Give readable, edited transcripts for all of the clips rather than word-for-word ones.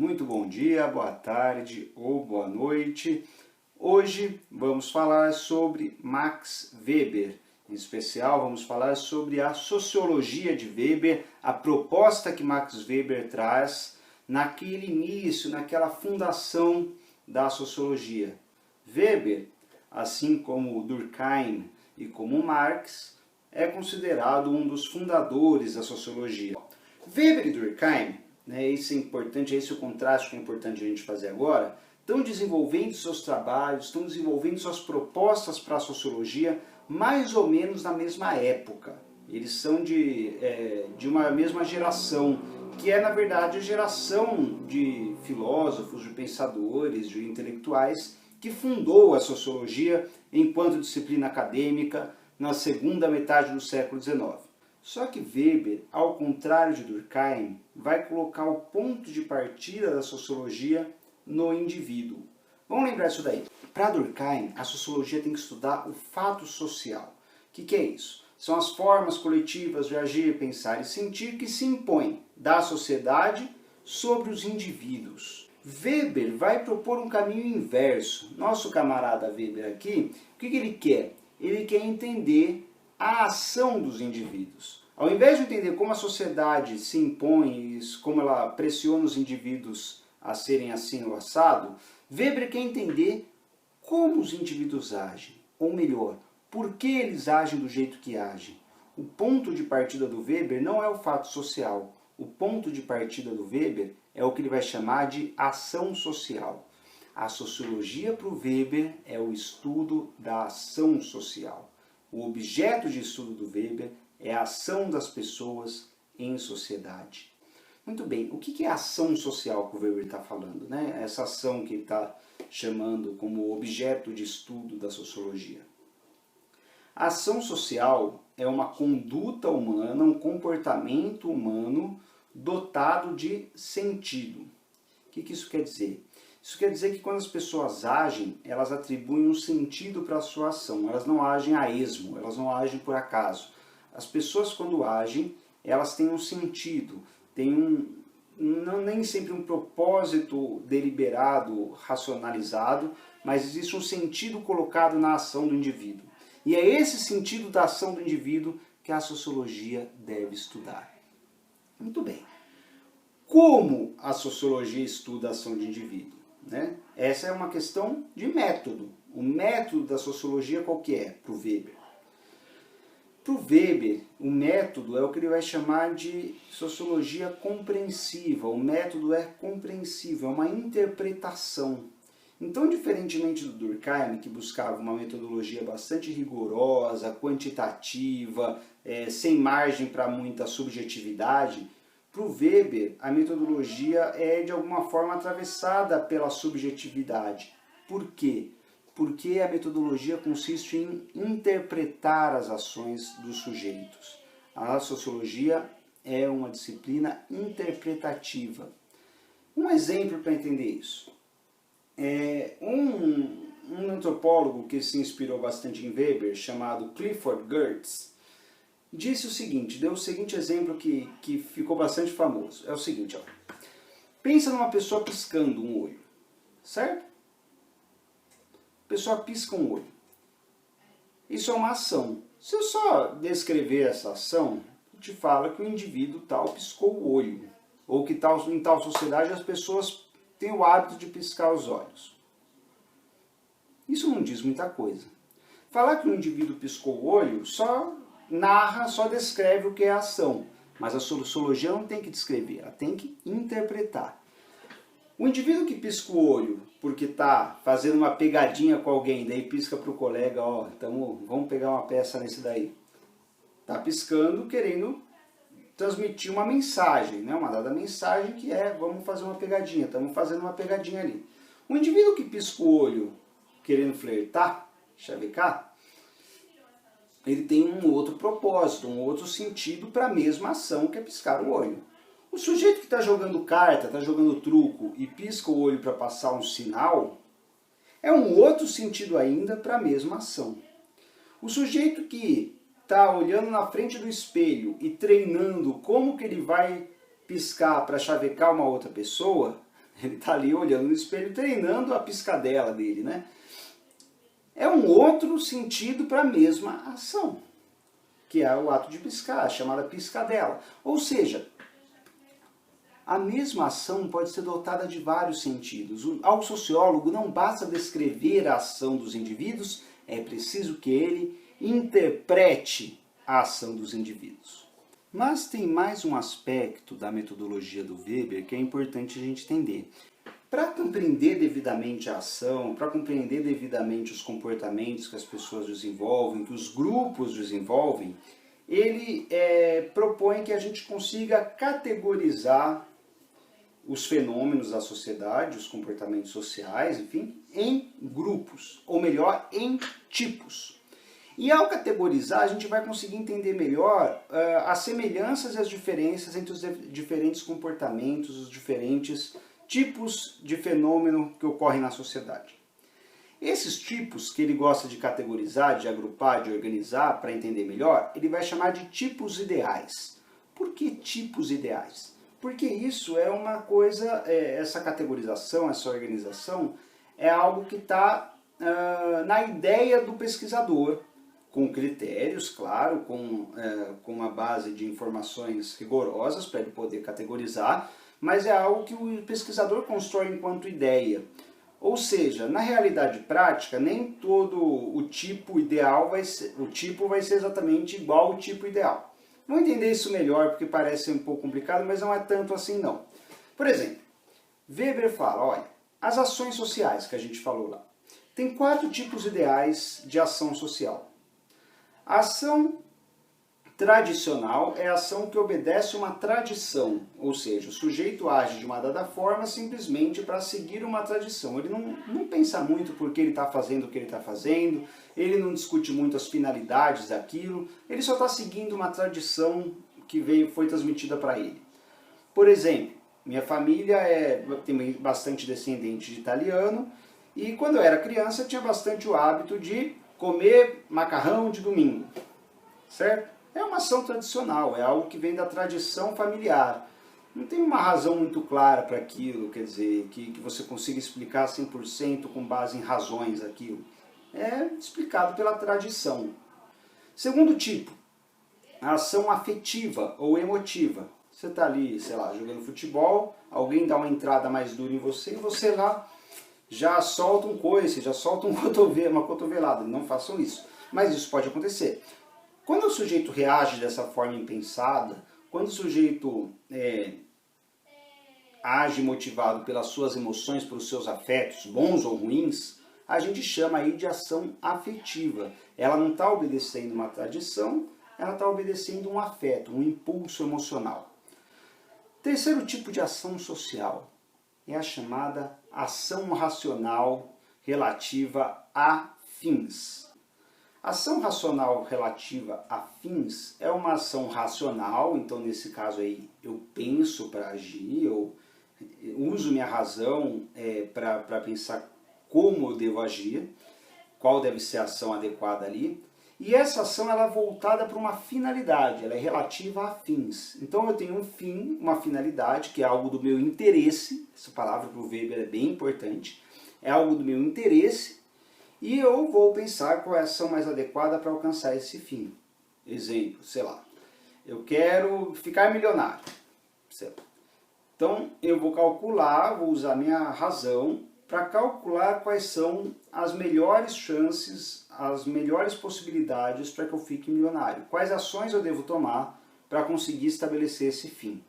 Muito bom dia, boa tarde ou boa noite. Hoje vamos falar sobre Max Weber. Em especial, vamos falar sobre a sociologia de Weber, a proposta que Max Weber traz naquele início, naquela fundação da sociologia. Weber, assim como Durkheim e como Marx, é considerado um dos fundadores da sociologia. Weber e Durkheim, esse é importante, esse é o contraste que é importante a gente fazer agora, estão desenvolvendo seus trabalhos, estão desenvolvendo suas propostas para a sociologia mais ou menos na mesma época. Eles são de uma mesma geração, que é na verdade a geração de filósofos, de pensadores, de intelectuais, que fundou a sociologia enquanto disciplina acadêmica na segunda metade do século XIX. Só que Weber, ao contrário de Durkheim, vai colocar o ponto de partida da sociologia no indivíduo. Vamos lembrar isso daí. Para Durkheim, a sociologia tem que estudar o fato social. O que é isso? São as formas coletivas de agir, pensar e sentir que se impõem da sociedade sobre os indivíduos. Weber vai propor um caminho inverso. Nosso camarada Weber aqui, o que ele quer? Ele quer entender a ação dos indivíduos. Ao invés de entender como a sociedade se impõe, como ela pressiona os indivíduos a serem assim ou assado, Weber quer entender como os indivíduos agem, ou melhor, por que eles agem do jeito que agem. O ponto de partida do Weber não é o fato social. O ponto de partida do Weber é o que ele vai chamar de ação social. A sociologia para o Weber é o estudo da ação social. O objeto de estudo do Weber é a ação das pessoas em sociedade. Muito bem, o que é a ação social que o Weber está falando, né? Essa ação que ele está chamando como objeto de estudo da sociologia. A ação social é uma conduta humana, um comportamento humano dotado de sentido. O que isso quer dizer? Isso quer dizer que quando as pessoas agem, elas atribuem um sentido para a sua ação. Elas não agem a esmo, elas não agem por acaso. As pessoas, quando agem, elas têm um sentido, têm nem sempre um propósito deliberado, racionalizado, mas existe um sentido colocado na ação do indivíduo. E é esse sentido da ação do indivíduo que a sociologia deve estudar. Muito bem. Como a sociologia estuda a ação de indivíduo? Essa é uma questão de método. O método da sociologia qual que é para o Weber? Para o Weber, o método é o que ele vai chamar de sociologia compreensiva. O método é compreensivo, é uma interpretação. Então, diferentemente do Durkheim, que buscava uma metodologia bastante rigorosa, quantitativa, sem margem para muita subjetividade, para o Weber, a metodologia é de alguma forma atravessada pela subjetividade. Por quê? Porque a metodologia consiste em interpretar as ações dos sujeitos. A sociologia é uma disciplina interpretativa. Um exemplo para entender isso. Um antropólogo que se inspirou bastante em Weber, chamado Clifford Geertz, disse o seguinte, deu o seguinte exemplo que ficou bastante famoso. É o seguinte, ó. Pensa numa pessoa piscando um olho, certo? A pessoa pisca um olho. Isso é uma ação. Se eu só descrever essa ação, te fala que o indivíduo tal piscou o olho. Ou que em tal sociedade as pessoas têm o hábito de piscar os olhos. Isso não diz muita coisa. Falar que o indivíduo piscou o olho só narra, só descreve o que é a ação. Mas a sociologia não tem que descrever, ela tem que interpretar. O indivíduo que pisca o olho porque está fazendo uma pegadinha com alguém, daí pisca para o colega, ó, vamos pegar uma peça nesse daí. Está piscando querendo transmitir uma mensagem, uma dada mensagem que é, vamos fazer uma pegadinha, estamos fazendo uma pegadinha ali. O indivíduo que pisca o olho querendo flertar, chavecar, ele tem um outro propósito, um outro sentido para a mesma ação que é piscar o olho. O sujeito que está jogando carta, está jogando truco e pisca o olho para passar um sinal, é um outro sentido ainda para a mesma ação. O sujeito que está olhando na frente do espelho e treinando como que ele vai piscar para chavecar uma outra pessoa, Ele está ali olhando no espelho, treinando a piscadela dele, né? É um outro sentido para a mesma ação, que é o ato de piscar, chamada piscadela. Ou seja, a mesma ação pode ser dotada de vários sentidos. Ao sociólogo não basta descrever a ação dos indivíduos, é preciso que ele interprete a ação dos indivíduos. Mas tem mais um aspecto da metodologia do Weber que é importante a gente entender. Para compreender devidamente a ação, para compreender devidamente os comportamentos que as pessoas desenvolvem, que os grupos desenvolvem, ele propõe que a gente consiga categorizar os fenômenos da sociedade, os comportamentos sociais, enfim, em grupos, ou melhor, em tipos. E ao categorizar, a gente vai conseguir entender melhor as semelhanças e as diferenças entre os diferentes comportamentos, os diferentes tipos de fenômeno que ocorrem na sociedade. Esses tipos que ele gosta de categorizar, de agrupar, de organizar para entender melhor, ele vai chamar de tipos ideais. Por que tipos ideais? Porque isso é uma coisa, essa categorização, essa organização, é algo que está na ideia do pesquisador, com critérios, claro, com uma base de informações rigorosas para ele poder categorizar, mas é algo que o pesquisador constrói enquanto ideia. Ou seja, na realidade prática, nem todo o tipo ideal vai ser exatamente igual ao tipo ideal. Vamos entender isso melhor, porque parece um pouco complicado, mas não é tanto assim não. Por exemplo, Weber fala, olha, as ações sociais que a gente falou lá. Tem 4 tipos ideais de ação social. A ação tradicional é a ação que obedece uma tradição, ou seja, o sujeito age de uma dada forma simplesmente para seguir uma tradição. Ele não pensa muito por que ele está fazendo o que ele está fazendo, ele não discute muito as finalidades daquilo, ele só está seguindo uma tradição que foi transmitida para ele. Por exemplo, minha família tem bastante descendente de italiano, e quando eu era criança eu tinha bastante o hábito de comer macarrão de domingo, certo? É uma ação tradicional, é algo que vem da tradição familiar. Não tem uma razão muito clara para aquilo, quer dizer, que você consiga explicar 100% com base em razões aquilo. É explicado pela tradição. Segundo tipo, a ação afetiva ou emotiva. Você está ali, sei lá, jogando futebol, alguém dá uma entrada mais dura em você e você lá já solta um coice, já solta uma cotovelada. Não façam isso. Mas isso pode acontecer. Quando o sujeito reage dessa forma impensada, quando o sujeito age motivado pelas suas emoções, pelos seus afetos, bons ou ruins, a gente chama aí de ação afetiva. Ela não está obedecendo uma tradição, ela está obedecendo um afeto, um impulso emocional. Terceiro tipo de ação social é a chamada ação racional relativa a fins. Ação racional relativa a fins é uma ação racional, então nesse caso aí eu penso para agir, eu uso minha razão para pensar como eu devo agir, qual deve ser a ação adequada ali. E essa ação ela é voltada para uma finalidade, ela é relativa a fins. Então eu tenho um fim, uma finalidade, que é algo do meu interesse, essa palavra para o Weber é bem importante, é algo do meu interesse, e eu vou pensar qual é a ação mais adequada para alcançar esse fim. Exemplo, sei lá, eu quero ficar milionário. Certo? Então eu vou calcular, vou usar minha razão para calcular quais são as melhores chances, as melhores possibilidades para que eu fique milionário. Quais ações eu devo tomar para conseguir estabelecer esse fim.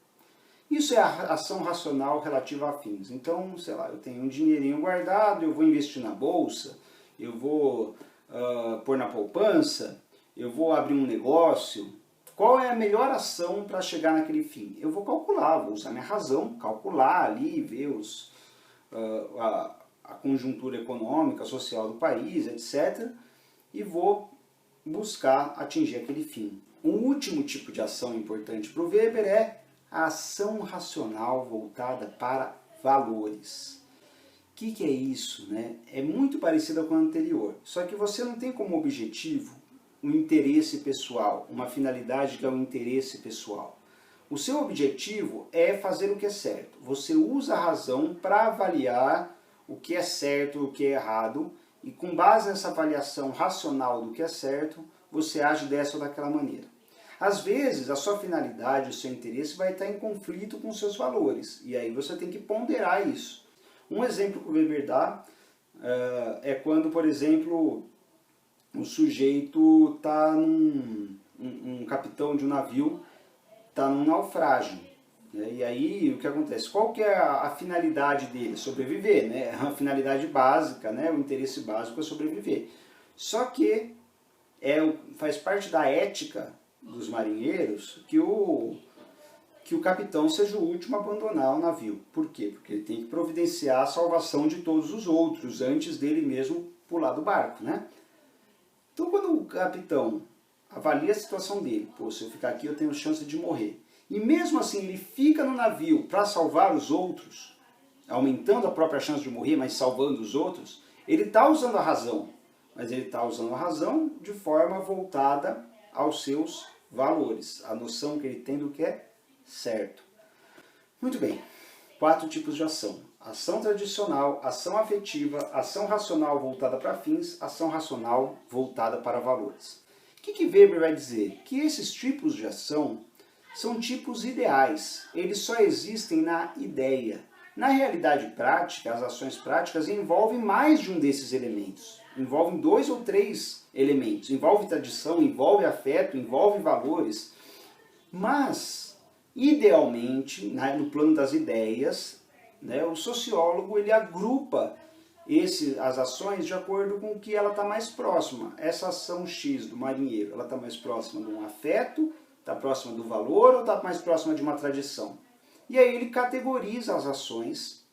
Isso é a ação racional relativa a fins. Então, sei lá, eu tenho um dinheirinho guardado, eu vou investir na bolsa, eu vou pôr na poupança, eu vou abrir um negócio. Qual é a melhor ação para chegar naquele fim? Eu vou calcular, vou usar minha razão, calcular ali, ver a conjuntura econômica, social do país, etc. E vou buscar atingir aquele fim. Um último tipo de ação importante para o Weber é a ação racional voltada para valores. O que é isso, né? É muito parecida com a anterior, só que você não tem como objetivo um interesse pessoal, uma finalidade que é o interesse pessoal. O seu objetivo é fazer o que é certo. Você usa a razão para avaliar o que é certo e o que é errado, e com base nessa avaliação racional do que é certo, você age dessa ou daquela maneira. Às vezes, a sua finalidade, o seu interesse vai estar em conflito com os seus valores, e aí você tem que ponderar isso. Um exemplo que o Weber dá é quando, por exemplo, o sujeito está um capitão de um navio, está num naufrágio. Né? E aí, o que acontece? Qual que é a finalidade dele? Sobreviver, né? A finalidade básica, né? O interesse básico é sobreviver. Só que faz parte da ética dos marinheiros que o capitão seja o último a abandonar o navio. Por quê? Porque ele tem que providenciar a salvação de todos os outros, antes dele mesmo pular do barco, né? Então, quando o capitão avalia a situação dele, pô, se eu ficar aqui eu tenho chance de morrer, e mesmo assim ele fica no navio para salvar os outros, aumentando a própria chance de morrer, mas salvando os outros, ele está usando a razão, mas ele está usando a razão de forma voltada aos seus valores, a noção que ele tem do que é certo. Muito bem, 4 tipos de ação. Ação tradicional, ação afetiva, ação racional voltada para fins, ação racional voltada para valores. O que Weber vai dizer? Que esses tipos de ação são tipos ideais, eles só existem na ideia. Na realidade prática, as ações práticas envolvem mais de um desses elementos. Envolvem 2 ou 3 elementos. Envolve tradição, envolve afeto, envolve valores. Mas, idealmente, no plano das ideias, né, o sociólogo ele agrupa as ações de acordo com o que ela está mais próxima. Essa ação X do marinheiro, ela está mais próxima de um afeto, está próxima do valor ou está mais próxima de uma tradição? E aí ele categoriza as ações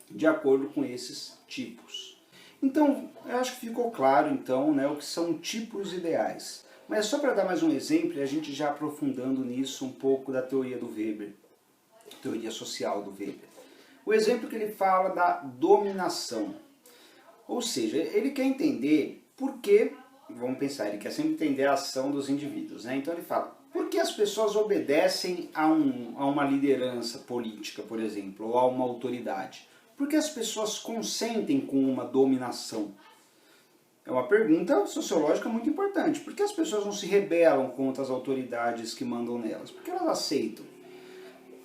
de acordo com esses tipos. Então, eu acho que ficou claro então, né, o que são tipos ideais. Mas só para dar mais um exemplo, a gente já aprofundando nisso um pouco da teoria do Weber, teoria social do Weber. O exemplo que ele fala da dominação. Ou seja, ele quer entender por que, vamos pensar, ele quer sempre entender a ação dos indivíduos, né? Então ele fala, por que as pessoas obedecem a uma liderança política, por exemplo, ou a uma autoridade? Por que as pessoas consentem com uma dominação? É uma pergunta sociológica muito importante. Por que as pessoas não se rebelam contra as autoridades que mandam nelas? Por que elas aceitam?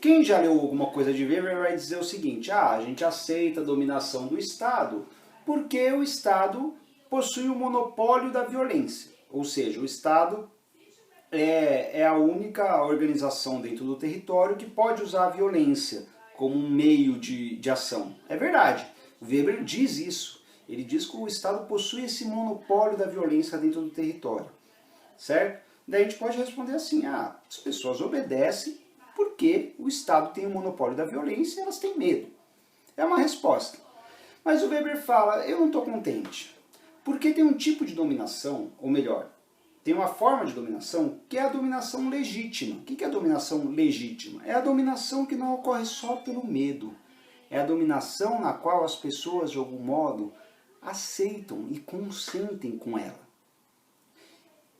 Quem já leu alguma coisa de Weber vai dizer o seguinte, a gente aceita a dominação do Estado porque o Estado possui o monopólio da violência. Ou seja, o Estado é a única organização dentro do território que pode usar a violência como um meio de ação. É verdade, o Weber diz isso. Ele diz que o Estado possui esse monopólio da violência dentro do território. Certo? Daí a gente pode responder assim, as pessoas obedecem porque o Estado tem o monopólio da violência e elas têm medo. É uma resposta. Mas o Weber fala, eu não estou contente. Porque tem um tipo de dominação, ou melhor, tem uma forma de dominação que é a dominação legítima. O que é a dominação legítima? É a dominação que não ocorre só pelo medo. É a dominação na qual as pessoas, de algum modo, aceitam e consentem com ela.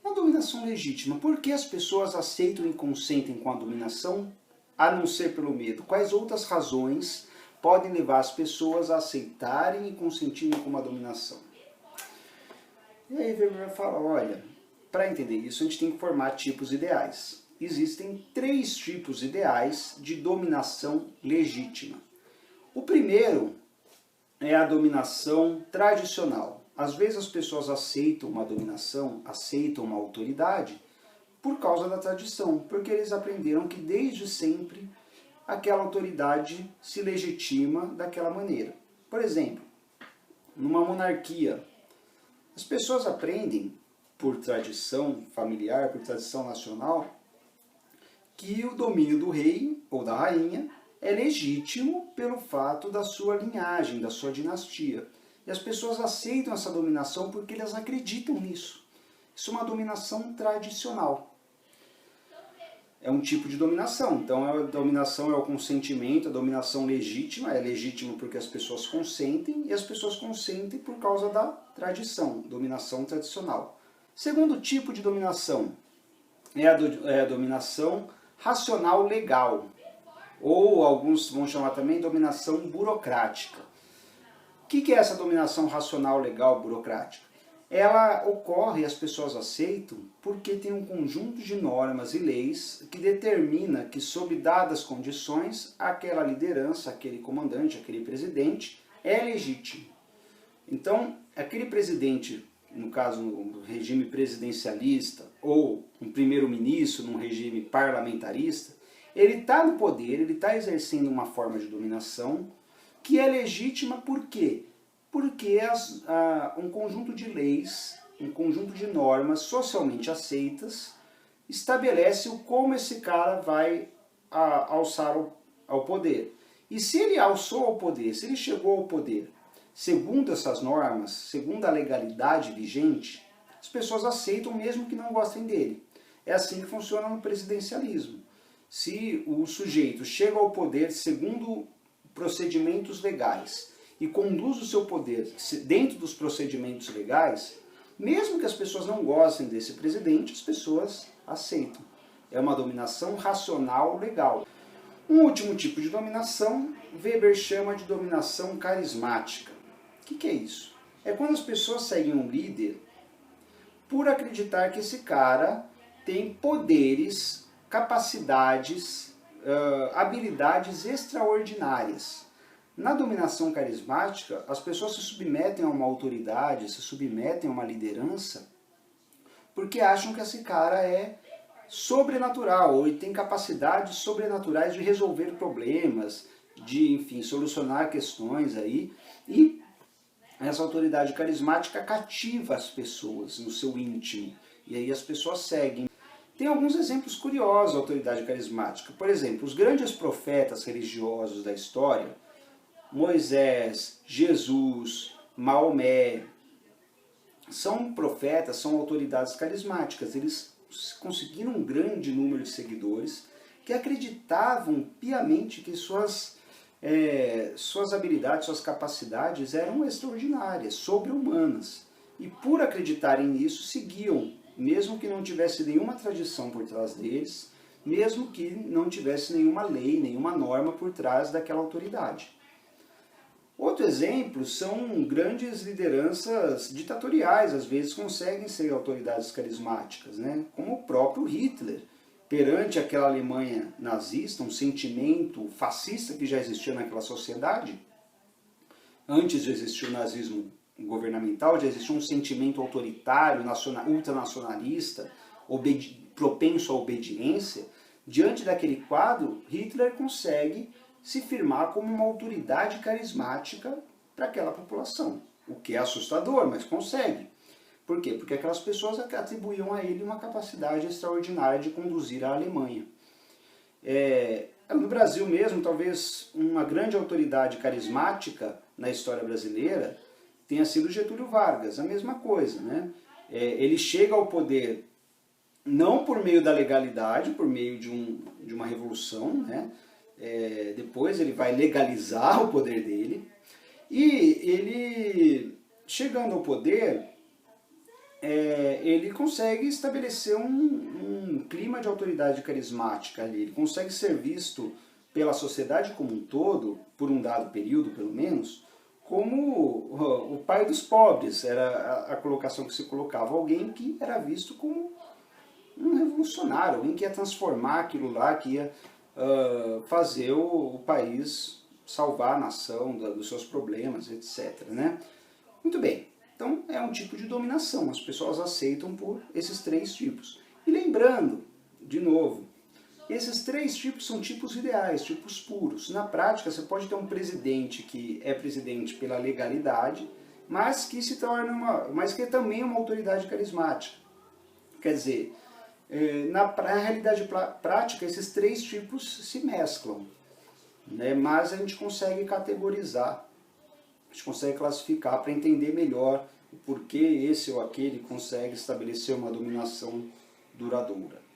É a dominação legítima. Por que as pessoas aceitam e consentem com a dominação, a não ser pelo medo? Quais outras razões podem levar as pessoas a aceitarem e consentirem com uma dominação? E aí Weber fala, olha, para entender isso a gente tem que formar tipos ideais. Existem 3 tipos ideais de dominação legítima. O primeiro é a dominação tradicional. Às vezes as pessoas aceitam uma dominação, aceitam uma autoridade por causa da tradição, porque eles aprenderam que desde sempre aquela autoridade se legitima daquela maneira. Por exemplo, numa monarquia, as pessoas aprendem por tradição familiar, por tradição nacional, que o domínio do rei ou da rainha é legítimo pelo fato da sua linhagem, da sua dinastia. E as pessoas aceitam essa dominação porque elas acreditam nisso. Isso é uma dominação tradicional. É um tipo de dominação. Então a dominação é o consentimento, a dominação legítima, é legítima porque as pessoas consentem, e as pessoas consentem por causa da tradição, dominação tradicional. Segundo tipo de dominação é a dominação racional legal, ou alguns vão chamar também dominação burocrática. O que é essa dominação racional legal burocrática? Ela ocorre, as pessoas aceitam, porque tem um conjunto de normas e leis que determina que, sob dadas condições, aquela liderança, aquele comandante, aquele presidente é legítimo. Então, aquele presidente, no caso no regime presidencialista, ou um primeiro-ministro num regime parlamentarista, ele está no poder, ele está exercendo uma forma de dominação que é legítima por quê? Porque um conjunto de leis, um conjunto de normas socialmente aceitas estabelece como esse cara vai alçar ao poder. E se ele alçou ao poder, se ele chegou ao poder, segundo essas normas, segundo a legalidade vigente, as pessoas aceitam mesmo que não gostem dele. É assim que funciona no presidencialismo. Se o sujeito chega ao poder segundo procedimentos legais e conduz o seu poder dentro dos procedimentos legais, mesmo que as pessoas não gostem desse presidente, as pessoas aceitam. É uma dominação racional legal. Um último tipo de dominação, Weber chama de dominação carismática. O que é isso? É quando as pessoas seguem um líder por acreditar que esse cara tem poderes, capacidades, habilidades extraordinárias. Na dominação carismática, as pessoas se submetem a uma autoridade, se submetem a uma liderança, porque acham que esse cara é sobrenatural, ou ele tem capacidades sobrenaturais de resolver problemas, de, enfim, solucionar questões aí, e essa autoridade carismática cativa as pessoas no seu íntimo, e aí as pessoas seguem. Tem alguns exemplos curiosos da autoridade carismática. Por exemplo, os grandes profetas religiosos da história, Moisés, Jesus, Maomé, são profetas, são autoridades carismáticas. Eles conseguiram um grande número de seguidores que acreditavam piamente que suas habilidades, suas capacidades eram extraordinárias, sobre-humanas. E por acreditarem nisso, seguiam, mesmo que não tivesse nenhuma tradição por trás deles, mesmo que não tivesse nenhuma lei, nenhuma norma por trás daquela autoridade. Outro exemplo são grandes lideranças ditatoriais, às vezes conseguem ser autoridades carismáticas, né? Como o próprio Hitler, perante aquela Alemanha nazista, um sentimento fascista que já existia naquela sociedade. Antes de existir o nazismo governamental, já existia um sentimento autoritário, ultranacionalista, propenso à obediência. Diante daquele quadro, Hitler consegue se firmar como uma autoridade carismática para aquela população. O que é assustador, mas consegue. Por quê? Porque aquelas pessoas atribuíam a ele uma capacidade extraordinária de conduzir a Alemanha. No Brasil mesmo, talvez uma grande autoridade carismática na história brasileira tenha sido Getúlio Vargas, a mesma coisa, né? Ele chega ao poder não por meio da legalidade, por meio de uma revolução, né? Depois ele vai legalizar o poder dele, e ele, chegando ao poder, ele consegue estabelecer um clima de autoridade carismática ali, ele consegue ser visto pela sociedade como um todo, por um dado período pelo menos, como o pai dos pobres, era a colocação que se colocava, alguém que era visto como um revolucionário, alguém que ia transformar aquilo lá, que ia fazer o país salvar a nação dos seus problemas, etc. Né? Muito bem, então é um tipo de dominação, as pessoas aceitam por esses três tipos. E lembrando, de novo, esses três tipos são tipos ideais, tipos puros. Na prática, você pode ter um presidente que é presidente pela legalidade, mas que se torna mas que é também uma autoridade carismática. Quer dizer, na realidade prática, esses três tipos se mesclam, né? Mas a gente consegue categorizar, a gente consegue classificar para entender melhor o porquê esse ou aquele consegue estabelecer uma dominação duradoura.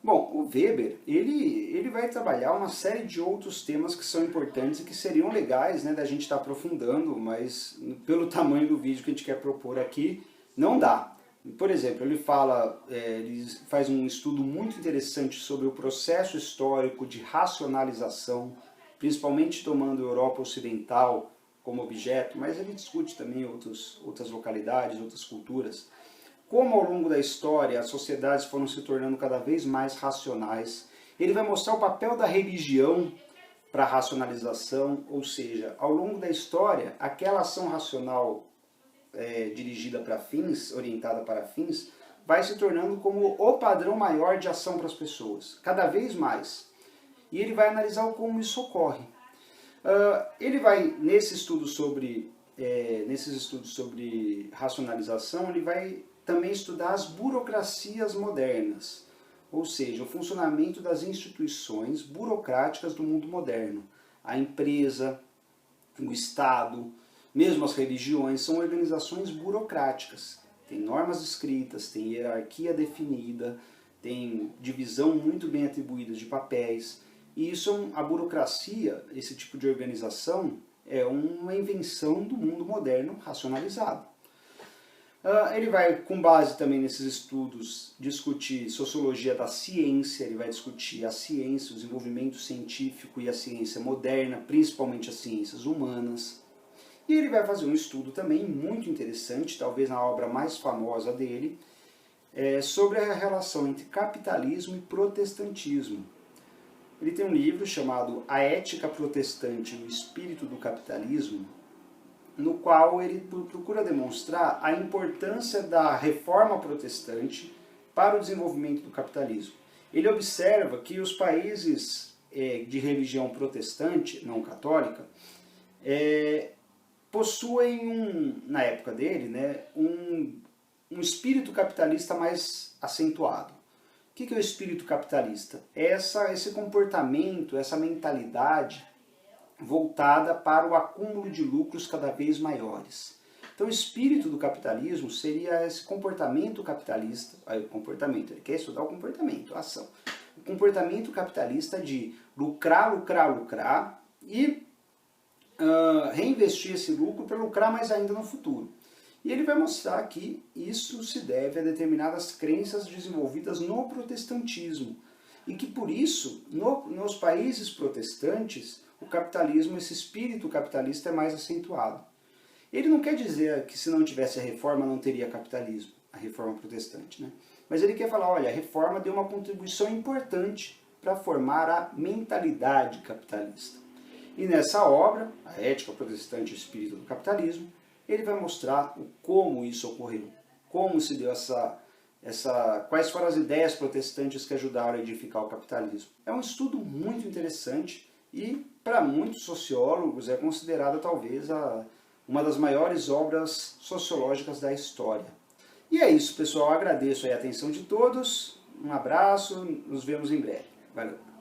Bom, o Weber, ele vai trabalhar uma série de outros temas que são importantes e que seriam legais, né, da gente estar aprofundando, mas pelo tamanho do vídeo que a gente quer propor aqui, não dá. Por exemplo, ele faz um estudo muito interessante sobre o processo histórico de racionalização, principalmente tomando a Europa Ocidental como objeto, mas ele discute também outras localidades, outras culturas. Como ao longo da história as sociedades foram se tornando cada vez mais racionais. Ele vai mostrar o papel da religião para a racionalização, ou seja, ao longo da história, aquela ação racional dirigida para fins, orientada para fins, vai se tornando como o padrão maior de ação para as pessoas, cada vez mais. E ele vai analisar como isso ocorre. Ele vai, nesses estudos sobre racionalização, ele vai também estudar as burocracias modernas, ou seja, o funcionamento das instituições burocráticas do mundo moderno. A empresa, o Estado, mesmo as religiões, são organizações burocráticas. Tem normas escritas, tem hierarquia definida, tem divisão muito bem atribuída de papéis. E isso, a burocracia, esse tipo de organização, é uma invenção do mundo moderno racionalizado. Ele vai, com base também nesses estudos, discutir sociologia da ciência, ele vai discutir a ciência, o desenvolvimento científico e a ciência moderna, principalmente as ciências humanas. E ele vai fazer um estudo também muito interessante, talvez na obra mais famosa dele, sobre a relação entre capitalismo e protestantismo. Ele tem um livro chamado A Ética Protestante e o Espírito do Capitalismo, no qual ele procura demonstrar a importância da reforma protestante para o desenvolvimento do capitalismo. Ele observa que os países de religião protestante, não católica, possuem, na época dele, um espírito capitalista mais acentuado. O que é o espírito capitalista? Esse comportamento, essa mentalidade voltada para o acúmulo de lucros cada vez maiores. Então o espírito do capitalismo seria esse comportamento capitalista, ele quer estudar o comportamento, a ação. O comportamento capitalista de lucrar, lucrar, lucrar e reinvestir esse lucro para lucrar mais ainda no futuro. E ele vai mostrar que isso se deve a determinadas crenças desenvolvidas no protestantismo. E que por isso, nos países protestantes, o capitalismo, esse espírito capitalista é mais acentuado. Ele não quer dizer que se não tivesse a reforma não teria capitalismo, a reforma protestante, né? Mas ele quer falar, olha, a reforma deu uma contribuição importante para formar a mentalidade capitalista. E nessa obra, A Ética Protestante e o Espírito do Capitalismo, ele vai mostrar como isso ocorreu, como se deu quais foram as ideias protestantes que ajudaram a edificar o capitalismo. É um estudo muito interessante e, para muitos sociólogos, é considerada talvez uma das maiores obras sociológicas da história. E é isso, pessoal. Eu agradeço a atenção de todos, um abraço, nos vemos em breve. Valeu!